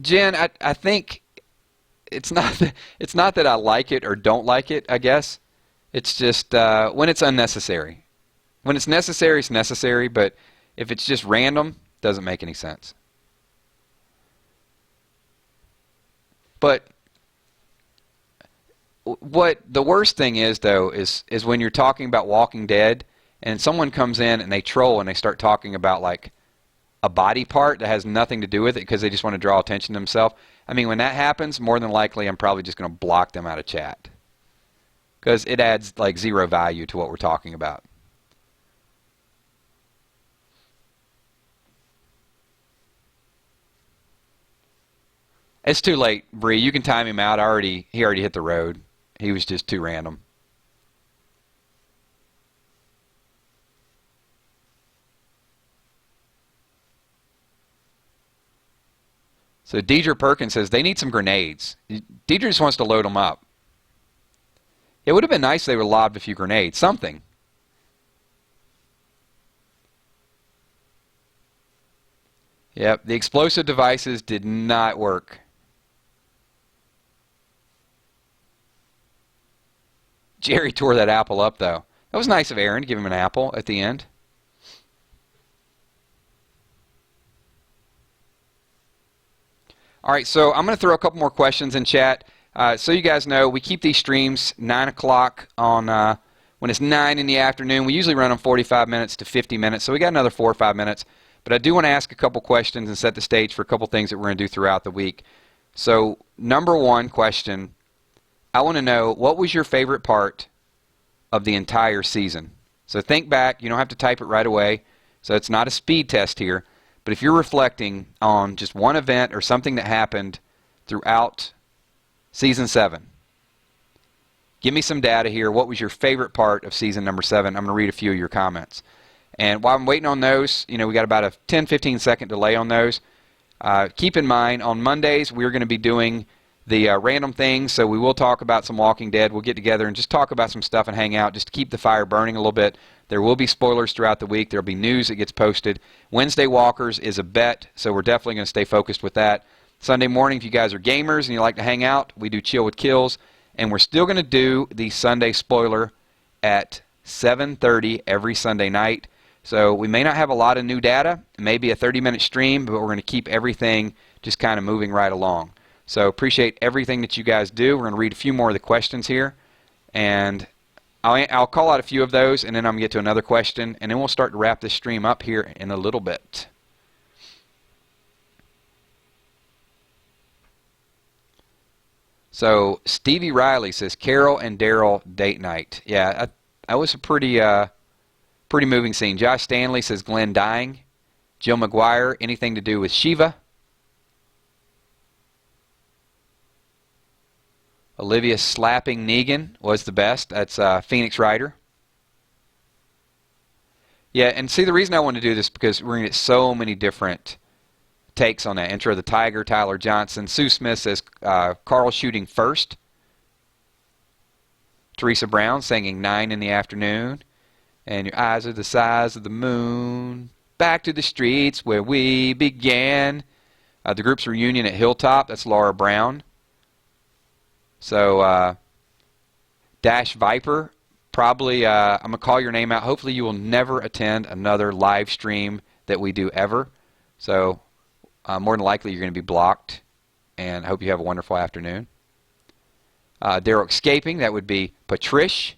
Jen, I think it's not that I like it or don't like it, I guess. It's just when it's unnecessary. When it's necessary, it's necessary, but if it's just random, it doesn't make any sense. But what the worst thing is, though, is when you're talking about Walking Dead and someone comes in and they troll and they start talking about, like, a body part that has nothing to do with it because they just want to draw attention to themselves. I mean, when that happens, more than likely I'm probably just going to block them out of chat because it adds like zero value to what we're talking about. It's too late, Bree. You can time him out. He already hit the road. He was just too random. So Deidre Perkins says they need some grenades. Deidre just wants to load them up. It would have been nice if they would have lobbed a few grenades. Something. Yep, the explosive devices did not work. Jerry tore that apple up, though. That was nice of Aaron to give him an apple at the end. All right, so I'm going to throw a couple more questions in chat. So you guys know, we keep these streams 9 o'clock on when it's 9 in the afternoon. We usually run them 45 minutes to 50 minutes, so we got another 4 or 5 minutes. But I do want to ask a couple questions and set the stage for a couple things that we're going to do throughout the week. So number one question, I want to know, what was your favorite part of the entire season? So think back. You don't have to type it right away. So it's not a speed test here. But if you're reflecting on just one event or something that happened throughout Season 7, give me some data here. What was your favorite part of Season number 7? I'm going to read a few of your comments. And while I'm waiting on those, we got about a 10-15 second delay on those. Keep in mind, on Mondays, we're going to be doing the random things, so we will talk about some Walking Dead. We'll get together and just talk about some stuff and hang out just to keep the fire burning a little bit. There will be spoilers throughout the week. There will be news that gets posted. Wednesday Walkers is a bet, so we're definitely going to stay focused with that. Sunday morning, if you guys are gamers and you like to hang out, we do Chill with Kills. And we're still going to do the Sunday spoiler at 7:30 every Sunday night. So we may not have a lot of new data. It may be a 30-minute stream, but we're going to keep everything just kind of moving right along. So appreciate everything that you guys do. We're going to read a few more of the questions here. And I'll call out a few of those, and then I'm going to get to another question, and then we'll start to wrap this stream up here in a little bit. So Stevie Riley says, Carol and Daryl date night. Yeah, that was a pretty moving scene. Josh Stanley says, Glenn dying. Jill McGuire, anything to do with Shiva. Olivia slapping Negan was the best. That's Phoenix Rider. Yeah, and see, the reason I want to do this is because we're going to get so many different takes on that. Intro of the Tiger, Tyler Johnson. Sue Smith says, Carl shooting first. Teresa Brown singing 9 in the afternoon. And your eyes are the size of the moon. back to the streets where we began. The group's reunion at Hilltop. That's Laura Brown. So, Dash Viper, probably, I'm going to call your name out. Hopefully you will never attend another live stream that we do ever. So, more than likely you're going to be blocked. And I hope you have a wonderful afternoon. Daryl Escaping, that would be Patrish.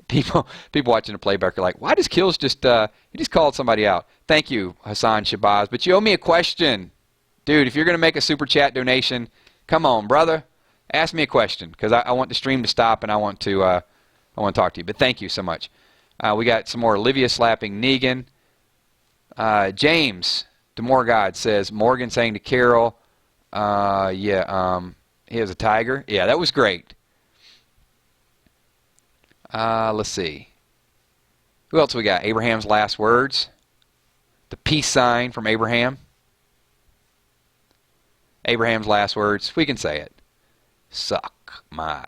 People watching the playback are like, why does Kills just, he just called somebody out. Thank you, Hassan Shabazz. But you owe me a question. Dude, if you're going to make a super chat donation, come on, brother. Ask me a question, because I want the stream to stop and I want to talk to you. But thank you so much. We got some more Olivia slapping Negan. James DeMorgod says, Morgan saying to Carol, he has a tiger. Yeah, that was great. Let's see. Who else we got? Abraham's last words. The peace sign from Abraham. Abraham's last words. We can say it. Suck my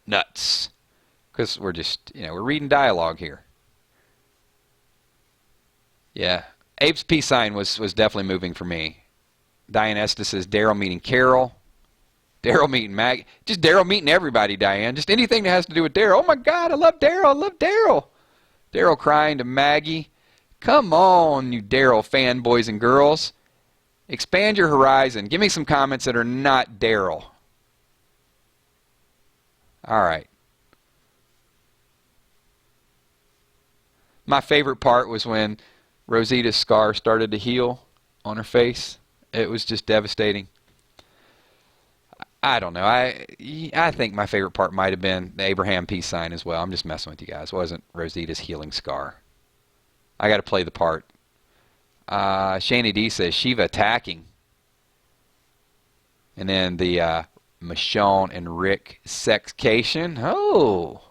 nuts. Because we're just, we're reading dialogue here. Yeah. Abe's peace sign was definitely moving for me. Diane Estes says Daryl meeting Carol. Daryl meeting Maggie. Just Daryl meeting everybody, Diane. Just anything that has to do with Daryl. Oh my God, I love Daryl. I love Daryl. Daryl crying to Maggie. Come on, you Daryl fanboys and girls. Expand your horizon. Give me some comments that are not Daryl. All right. My favorite part was when Rosita's scar started to heal on her face. It was just devastating. I don't know. I think my favorite part might have been the Abraham peace sign as well. I'm just messing with you guys. It wasn't Rosita's healing scar. I got to play the part. Shani D says Shiva attacking. And then the Michonne and Rick sexcation. Oh.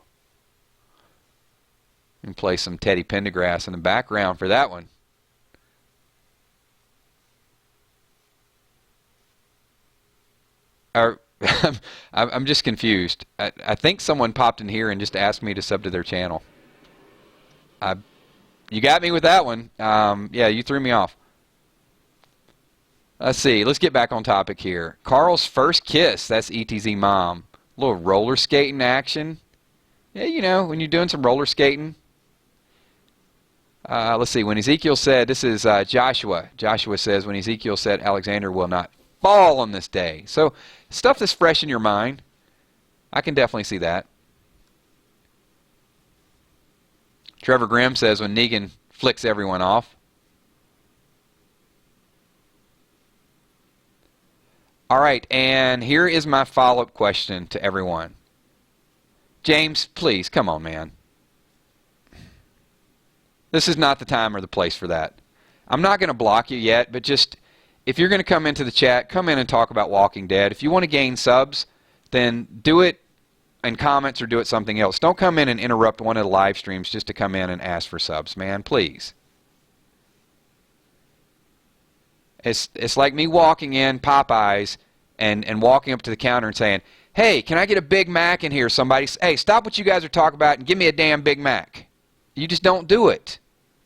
And play some Teddy Pendergrass in the background for that one. I'm just confused. I think someone popped in here and just asked me to sub to their channel. You got me with that one. Yeah, you threw me off. Let's see. Let's get back on topic here. Carl's first kiss. That's ETZ mom. A little roller skating action. Yeah, when you're doing some roller skating. Let's see. When Ezekiel said, this is Joshua. Joshua says, when Ezekiel said, Alexandria will not fall on this day. So, stuff that's fresh in your mind. I can definitely see that. Trevor Grimm says, when Negan flicks everyone off. All right, and here is my follow-up question to everyone. James, please, come on, man. This is not the time or the place for that. I'm not going to block you yet, but just, if you're going to come into the chat, come in and talk about Walking Dead. If you want to gain subs, then do it in comments or do it something else. Don't come in and interrupt one of the live streams just to come in and ask for subs, man, please. It's like me walking in Popeyes and walking up to the counter and saying, hey, can I get a Big Mac in here? Somebody, hey, stop what you guys are talking about and give me a damn Big Mac. You just don't do it.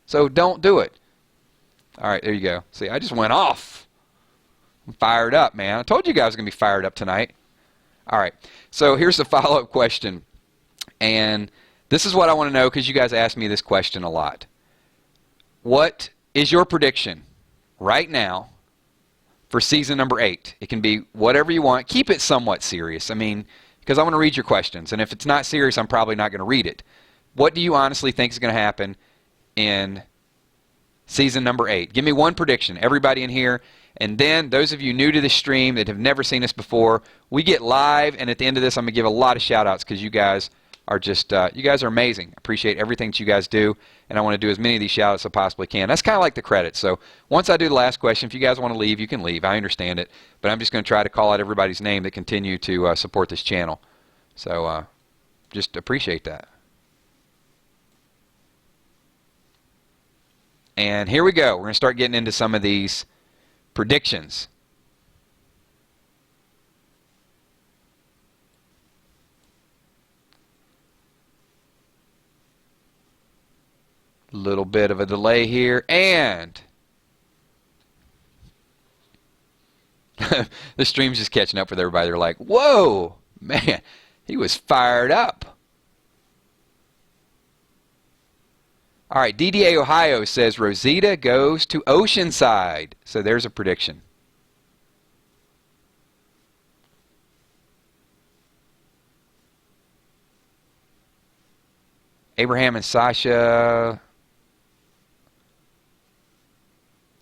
So don't do it. All right, there you go. See, I just went off. I'm fired up, man. I told you guys I was going to be fired up tonight. All right, so here's the follow-up question. And this is what I want to know because you guys ask me this question a lot. What is your prediction right now for season number 8? It can be whatever you want. Keep it somewhat serious. I mean, because I want to read your questions. And if it's not serious, I'm probably not going to read it. What do you honestly think is going to happen in season number 8? Give me one prediction, everybody in here. And then those of you new to the stream that have never seen us before, we get live. And at the end of this, I'm going to give a lot of shout-outs because you guys are just, you guys are amazing. I appreciate everything that you guys do. And I want to do as many of these shout-outs as I possibly can. That's kind of like the credits. So once I do the last question, if you guys want to leave, you can leave. I understand it. But I'm just going to try to call out everybody's name that continue to support this channel. So just appreciate that. And here we go. We're going to start getting into some of these predictions. A little bit of a delay here, and the stream's just catching up with everybody. They're like, whoa, man, he was fired up. All right, DDA Ohio says Rosita goes to Oceanside. So there's a prediction. Abraham and Sasha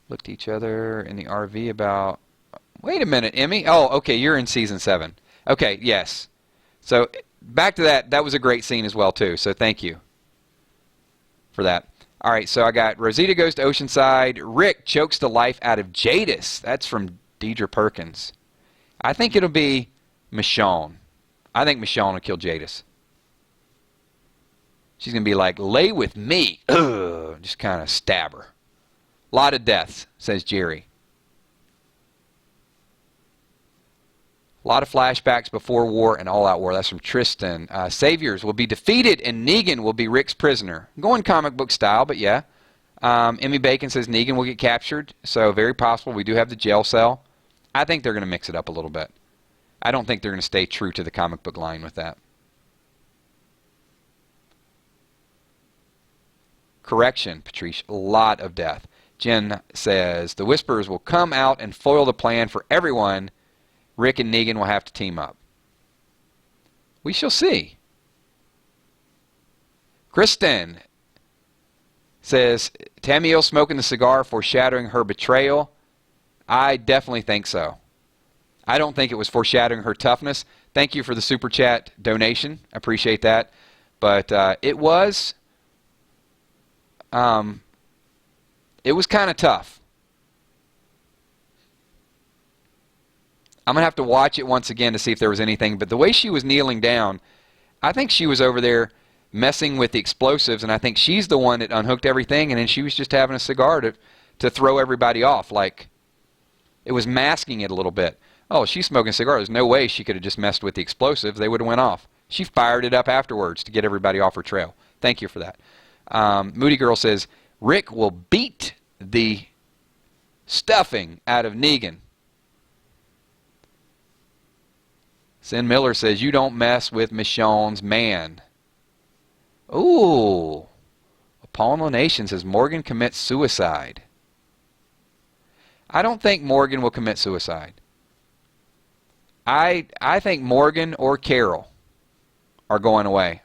looked at each other in the RV about... Wait a minute, Emmy. Oh, okay, you're in season 7. Okay, yes. So back to that. That was a great scene as well, too. So thank you for that. All right, so I got Rosita goes to Oceanside. Rick chokes the life out of Jadis. That's from Deidre Perkins. I think it'll be Michonne. I think Michonne will kill Jadis. She's going to be like, lay with me. Ugh, just kind of stab her. A lot of deaths, says Jerry. A lot of flashbacks before war and all-out war. That's from Tristan. Saviors will be defeated and Negan will be Rick's prisoner. Going comic book style, but yeah. Emmy Bacon says Negan will get captured. So very possible. We do have the jail cell. I think they're going to mix it up a little bit. I don't think they're going to stay true to the comic book line with that. Correction, Patrice. A lot of death. Jen says the Whisperers will come out and foil the plan for everyone. Rick and Negan will have to team up. We shall see. Kristen says, Tamiel smoking the cigar foreshadowing her betrayal. I definitely think so. I don't think it was foreshadowing her toughness. Thank you for the super chat donation. I appreciate that. But it was kind of tough. I'm going to have to watch it once again to see if there was anything. But the way she was kneeling down, I think she was over there messing with the explosives, and I think she's the one that unhooked everything, and then she was just having a cigar to throw everybody off. Like, it was masking it a little bit. Oh, she's smoking a cigar. There's no way she could have just messed with the explosives. They would have went off. She fired it up afterwards to get everybody off her trail. Thank you for that. Moody Girl says, Rick will beat the stuffing out of Negan. Sin Miller says, you don't mess with Michonne's man. Ooh. Pollination says, Morgan commits suicide. I don't think Morgan will commit suicide. I think Morgan or Carol are going away.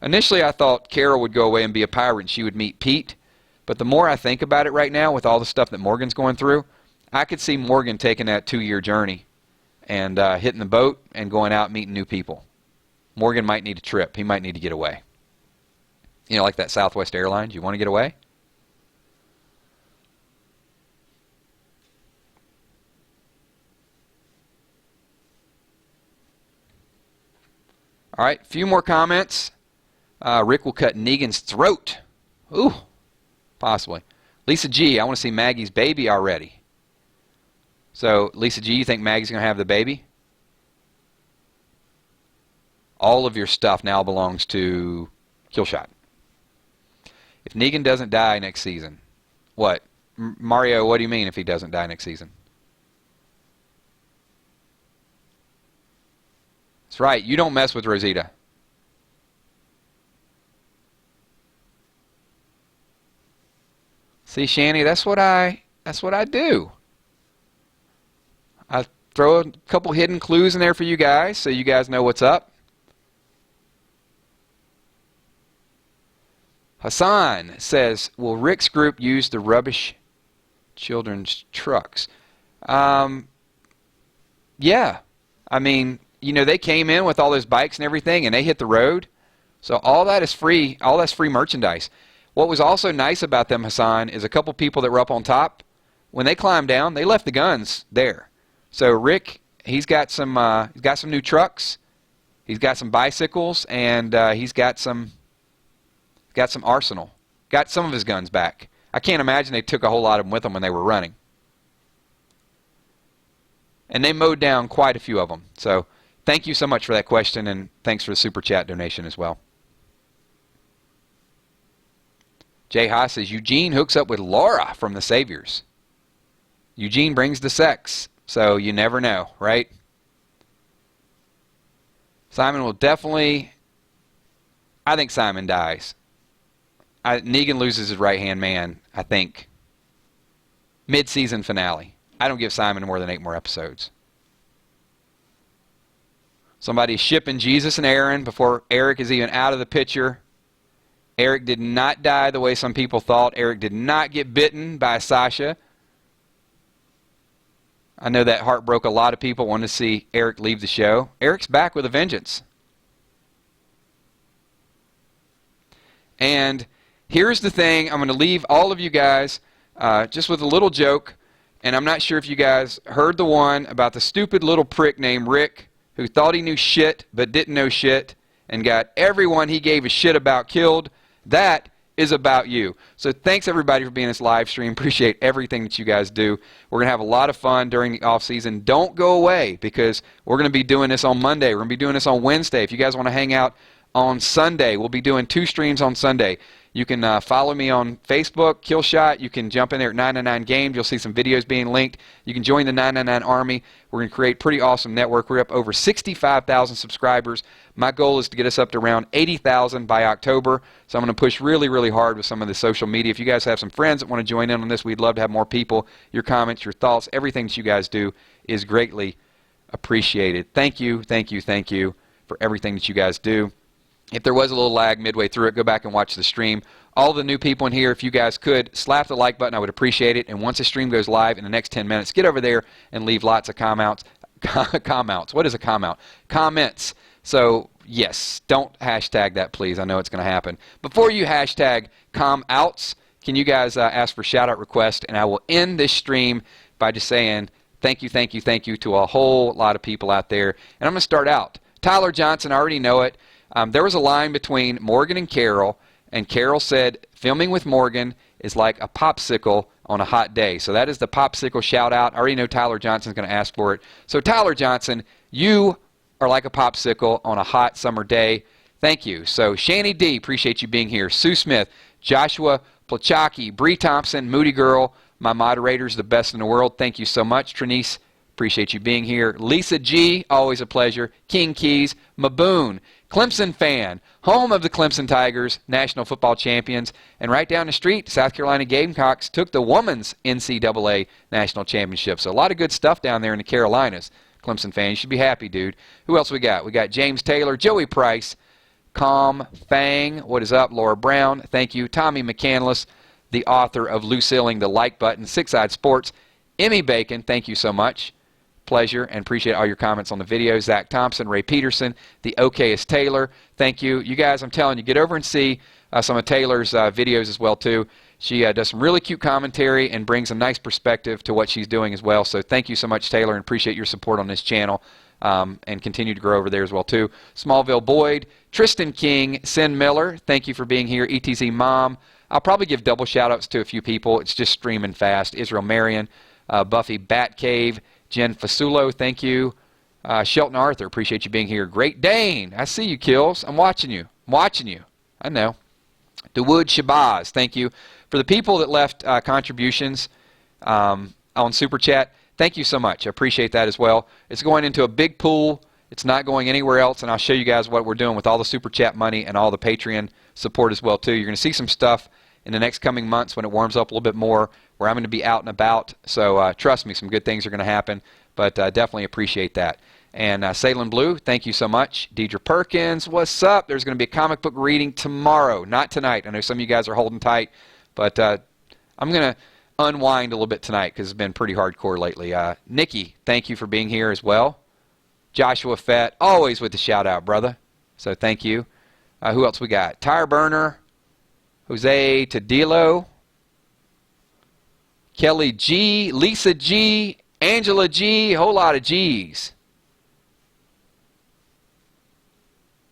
Initially, I thought Carol would go away and be a pirate and she would meet Pete. But the more I think about it right now, with all the stuff that Morgan's going through, I could see Morgan taking that 2-year journey and hitting the boat and going out and meeting new people. Morgan might need a trip. He might need to get away. You know, like that Southwest Airlines. You want to get away? All right, a few more comments. Rick will cut Negan's throat. Ooh, possibly. Lisa G, I want to see Maggie's baby already. So, Lisa G, you think Maggie's going to have the baby? All of your stuff now belongs to Killshot. If Negan doesn't die next season, what? Mario, what do you mean if he doesn't die next season? That's right, you don't mess with Rosita. See, Shani, that's what I do. I throw a couple hidden clues in there for you guys so you guys know what's up. Hassan says, will Rick's group use the rubbish children's trucks? Yeah. I mean, you know, they came in with all those bikes and everything and they hit the road. So all that is free. All that's free merchandise. What was also nice about them, Hassan, is a couple people that were up on top. When they climbed down, they left the guns there. So Rick, he's got some new trucks, he's got some bicycles, and he's got some arsenal. Got some of his guns back. I can't imagine they took a whole lot of them with them when they were running. And they mowed down quite a few of them. So thank you so much for that question, and thanks for the super chat donation as well. Jay Haas says, Eugene hooks up with Laura from the Saviors. Eugene brings the sex, so you never know, right? Simon will definitely... I think Simon dies. Negan loses his right-hand man, I think. Mid-season finale. I don't give Simon more than 8 more episodes. Somebody's shipping Jesus and Aaron before Eric is even out of the picture. Eric did not die the way some people thought. Eric did not get bitten by Sasha. I know that heart broke a lot of people wanting to see Eric leave the show. Eric's back with a vengeance. And here's the thing. I'm going to leave all of you guys just with a little joke. And I'm not sure if you guys heard the one about the stupid little prick named Rick who thought he knew shit but didn't know shit and got everyone he gave a shit about killed. That is about you. So thanks everybody for being in this live stream. Appreciate everything that you guys do. We're going to have a lot of fun during the off season. Don't go away because we're going to be doing this on Monday. We're going to be doing this on Wednesday. If you guys want to hang out on Sunday, we'll be doing 2 streams on Sunday. You can follow me on Facebook, Killshot. You can jump in there at 999 Games. You'll see some videos being linked. You can join the 999 Army. We're going to create a pretty awesome network. We're up over 65,000 subscribers. My goal is to get us up to around 80,000 by October. So I'm going to push really, really hard with some of the social media. If you guys have some friends that want to join in on this, we'd love to have more people. Your comments, your thoughts, everything that you guys do is greatly appreciated. Thank you, thank you, thank you for everything that you guys do. If there was a little lag midway through it, go back and watch the stream. All the new people in here, if you guys could, slap the like button. I would appreciate it. And once the stream goes live in the next 10 minutes, get over there and leave lots of comments. What is a comment? Comments. So, yes, don't hashtag that, please. I know it's going to happen. Before you hashtag outs, can you guys ask for shout-out request? And I will end this stream by just saying thank you, thank you, thank you to a whole lot of people out there. And I'm going to start out. Tyler Johnson, I already know it. There was a line between Morgan and Carol said, filming with Morgan is like a popsicle on a hot day. So that is the popsicle shout out. I already know Tyler Johnson's going to ask for it. So Tyler Johnson, you are like a popsicle on a hot summer day. Thank you. So Shani D, appreciate you being here. Sue Smith, Joshua Plachaki, Bree Thompson, Moody Girl, my moderators, the best in the world. Thank you so much. Trinice, appreciate you being here. Lisa G, always a pleasure. King Keys, Maboon, Clemson fan, home of the Clemson Tigers, national football champions, and right down the street, South Carolina Gamecocks took the women's NCAA national championship. So a lot of good stuff down there in the Carolinas. Clemson fan, you should be happy, dude. Who else we got? We got James Taylor, Joey Price, Calm Fang, what is up? Laura Brown, thank you. Tommy McCandless, the author of Lucilleing the Like Button, Six Side Sports. Emmy Bacon, thank you so much. Pleasure and appreciate all your comments on the video. Zach Thompson, Ray Peterson, the okayest Taylor, thank you. You guys, I'm telling you, get over and see some of Taylor's videos as well too. She does some really cute commentary and brings a nice perspective to what she's doing as well. So thank you so much, Taylor, and appreciate your support on this channel and continue to grow over there as well too. Smallville Boyd, Tristan King, Sin Miller, thank you for being here. ETZ Mom, I'll probably give double shout outs to a few people. It's just streaming fast. Israel Marion, Buffy Batcave, Jen Fasulo, thank you. Shelton Arthur, appreciate you being here. Great Dane, I see you, Kills. I'm watching you. I'm watching you. I know. DeWood Shabazz, thank you. For the people that left contributions on Super Chat, thank you so much. I appreciate that as well. It's going into a big pool. It's not going anywhere else, and I'll show you guys what we're doing with all the Super Chat money and all the Patreon support as well, too. You're going to see some stuff in the next coming months when it warms up a little bit more, where I'm going to be out and about. So trust me, some good things are going to happen, but definitely appreciate that. And Salem Blue, thank you so much. Deidre Perkins, what's up? There's going to be a comic book reading tomorrow, not tonight. I know some of you guys are holding tight, but I'm going to unwind a little bit tonight because it's been pretty hardcore lately. Nikki, thank you for being here as well. Joshua Fett, always with the shout-out, brother. So thank you. Who else we got? Tire Burner, Jose Tadilo, Kelly G, Lisa G, Angela G, a whole lot of G's.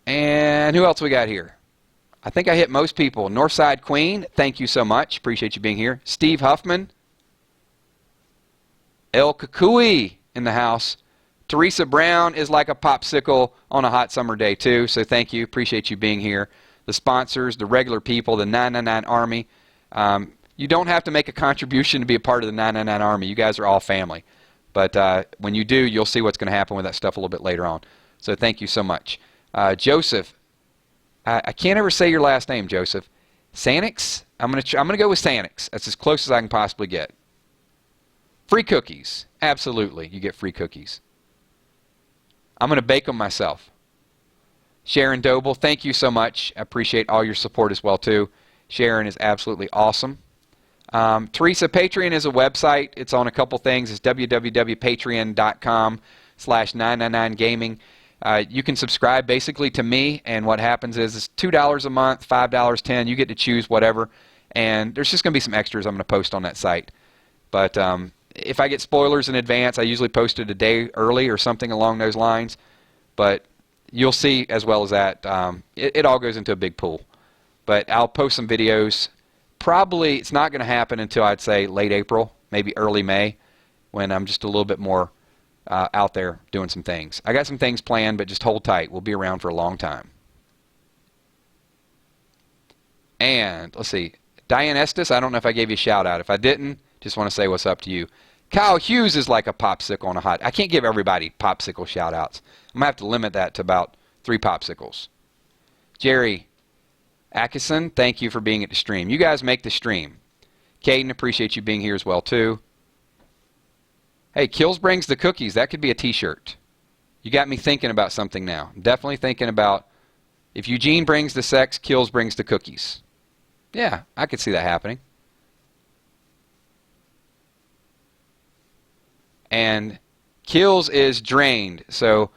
And who else we got here? I think I hit most people. Northside Queen, thank you so much. Appreciate you being here. Steve Huffman. El Kukui in the house. Teresa Brown is like a popsicle on a hot summer day too, so thank you. Appreciate you being here. The sponsors, the regular people, the 999 Army. You don't have to make a contribution to be a part of the 999 Army. You guys are all family. But when you do, you'll see what's going to happen with that stuff a little bit later on. So thank you so much. Joseph, I can't ever say your last name, Joseph. Sanix? I'm gonna go with Sanix. That's as close as I can possibly get. Free cookies. Absolutely, you get free cookies. I'm going to bake them myself. Sharon Doble, thank you so much. I appreciate all your support as well, too. Sharon is absolutely awesome. Teresa, Patreon is a website. It's on a couple things. It's www.patreon.com/999gaming. You can subscribe basically to me, and what happens is it's $2 a month, $5, $10. You get to choose whatever, and there's just going to be some extras I'm going to post on that site. But if I get spoilers in advance, I usually post it a day early or something along those lines. But you'll see as well as that, it all goes into a big pool. But I'll post some videos. Probably it's not going to happen until I'd say late April, maybe early May, when I'm just a little bit more out there doing some things. I got some things planned, but just hold tight. We'll be around for a long time. And let's see. Diane Estes, I don't know if I gave you a shout out. If I didn't, just want to say what's up to you. Kyle Hughes is like a popsicle on a hot. I can't give everybody popsicle shout outs. I'm going to have to limit that to about 3 popsicles. Jerry Atkinson, thank you for being at the stream. You guys make the stream. Caden, appreciate you being here as well, too. Hey, Kills brings the cookies. That could be a t-shirt. You got me thinking about something now. I'm definitely thinking about if Eugene brings the sex, Kills brings the cookies. Yeah, I could see that happening. And Kills is drained. So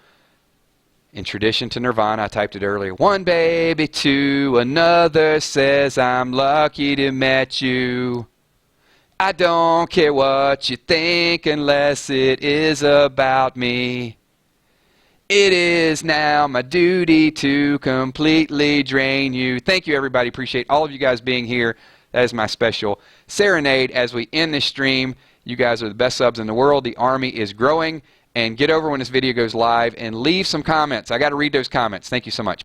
in tradition to Nirvana, I typed it earlier. One baby to another says I'm lucky to met you. I don't care what you think unless it is about me. It is now my duty to completely drain you. Thank you, everybody. Appreciate all of you guys being here. That is my special serenade as we end this stream. You guys are the best subs in the world. The Army is growing. And get over when this video goes live and leave some comments. I got to read those comments. Thank you so much.